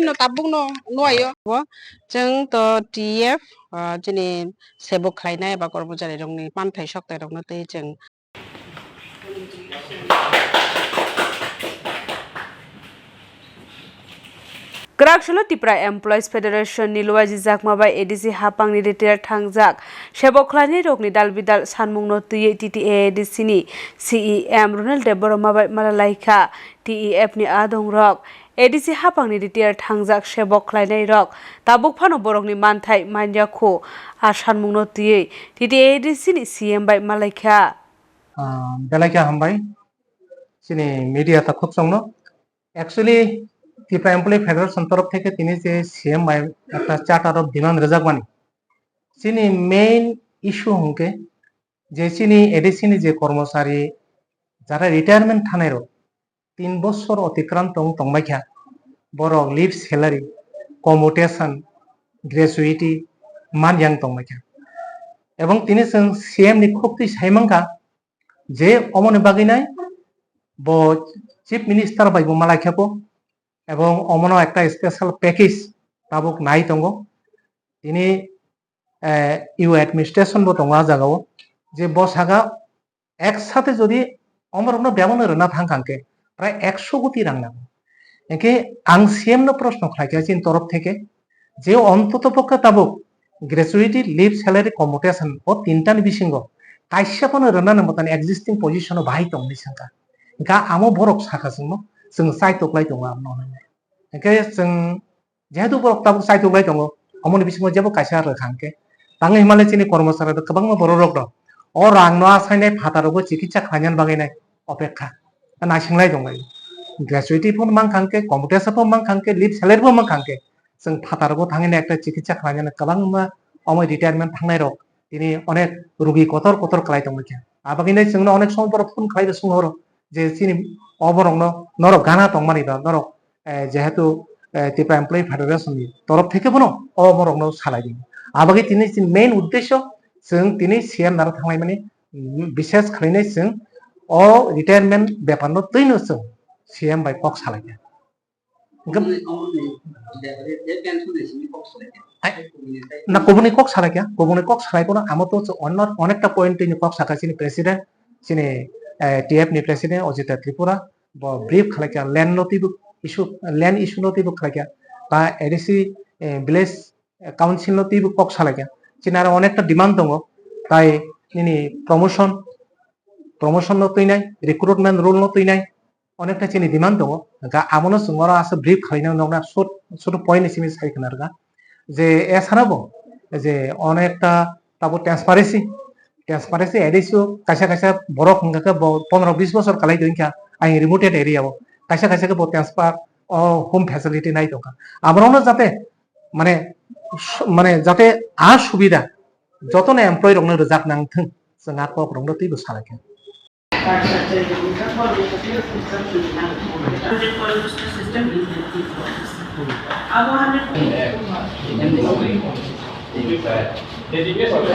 no tabuk no ayo jeng to TF jeni Sebok Khlainairok kormojaryrokni manthai soktairokno tei jeng Kraksalo Tipra Employees Federation ni Luwajijakmabai ADC Haphangni retired Thangjak Sebok Khlainairokni Dalbidal Sanmung no TTAADC ni CEM Runeil Debbarmabai Malaikha TEFniAdongrok ADC Haphangni retired Thangjak Sebok Khlainairok Tabuk Phano borokni manthai manyakho Sanmung no TTAADC ni CEM bai Malaikha Malaikha hambai sini media ta khub songno actually Tipra Employee Federation তরফ থেকে তিনি যে CM একটা charter of demand রেজাকমানি চিনি main issue হংকে যে চিনি এডিসিনি যে কর্মচারী যারা রিটায়ারমেন্ট থানায়ও 3 বছর অতিক্রান্ত তংমাইখা বড় লিভ স্যালারি কমিউটেশন গ্র্যাচুইটি মানয়াং তংমাইখা এবং তিনি সিএম নি খুব সাইমাংকা যে অমনে বাগিনাই ব চিফ মিনিস্টার বাইবো মালাইখাকো এবং অমনো একটা স্পেশাল প্যাকেজ তাবুক নাই তঙ্গো তিনি ইউ অ্যাডমিনিস্ট্রেশন বো তঙ্গা জাগাও যে বসাগা একসাথে যদি অমরনো ব্যবহার রনা থাঙ্কাঙ্কে প্রায় 100 কোটি রাং নাগো একে আং সিএম নো প্রশ্ন খাইকা চিন তরফ থেকে যে অন্তত পক্ষে তাবুক গ্র্যাচুইটি লিভ স্যালারি কমিউটেশন ও তিনটানি বিসিঙ্গ কাইসাপনো রনা মতন এক্সিস্টিং পজিশন বাহাই তংনি সাঙ্কা গা আমো বরক সাকা जों साइटोक्लाय दङ ओंखाय जों जेहेतु बरक ताबुक साइटोक्लाय दङ अमनि बिसिङाव जेबो कायसा रोखांके ताङै हिमालय चिनि कर्मचारी गोबां बर' रक दं अ रां न आसायनाय फातारावबो चिकित्सा खालामनानै बागायनाय अपेक्षा नायसिंलाय दङ ग्रेजुएटिबो मांखांके कम्पिउटारबो मांखांके लिभ सेलारिबो मांखांके जों फातारावबो थाङैनाय একটা चिकित्सा खालामनानै गोबां अमय रिटायारमेन्ट थांनाय रक दिनै अनेक रोगि कतर कतर खालाय दङ आबागिनाय जोंनो अनेक समफोर फन खालायदो सोंहरो जे चिनि অবরংনো নরক গানা তংমানিবা নরক যেহেতু টিপ্রা এমপ্লয়ি ফেডারেশনनि তরফ থেকে বনো অবরংনো সালাইদিন আবাগে তিনি মেইন উদ্দেশ্য जों তিনি সিএম নার থাंनाय माने বিশেষ খালাयनाय जों अ रिटायरमेन्ट बेपारनो तैनो जों সিএম बाय पक सालायया না কবুনি কক সালাইকোনা আমতো অনেকটা পয়েন্ট তিনি কক সাকাছিনি প্রেসিডেন্ট চিনি TFनि प्रेसिडेंट अजिता त्रिपुरा ब्रीफ खालायका लैंड इशू नोटिबो खालायका बा एडिसी विलेज काउंसिल नोटिबो पक सालायका चिना आरो अनेकटा डिमांड दङ ताई निनि प्रमोशन नो तैनाय रिक्रुटमेंट रूल नो तैनाय अनेकटा चिनि डिमांड दङ गा आमनो सुंगरा आसे ब्रीफ खालायना नगना शॉर्ट पॉइंट सिमी साइखनारगा जे एसानाबो जे अनेकटा ताबो ट्रांसपारेंसी एडिसो कैसा बरक हंगाके 15-20 बছর कालाय दोंखा आइ रिमोटेड एरिया बो कैसा के बो ट्रांसफार होम फैसिलिटी नाय दंखा आमरावनो जाते माने जाते आ सुविधा जतने एमप्लॉय रंगनो रजाक नांथों जों आको रंगनो तैबो सालायखा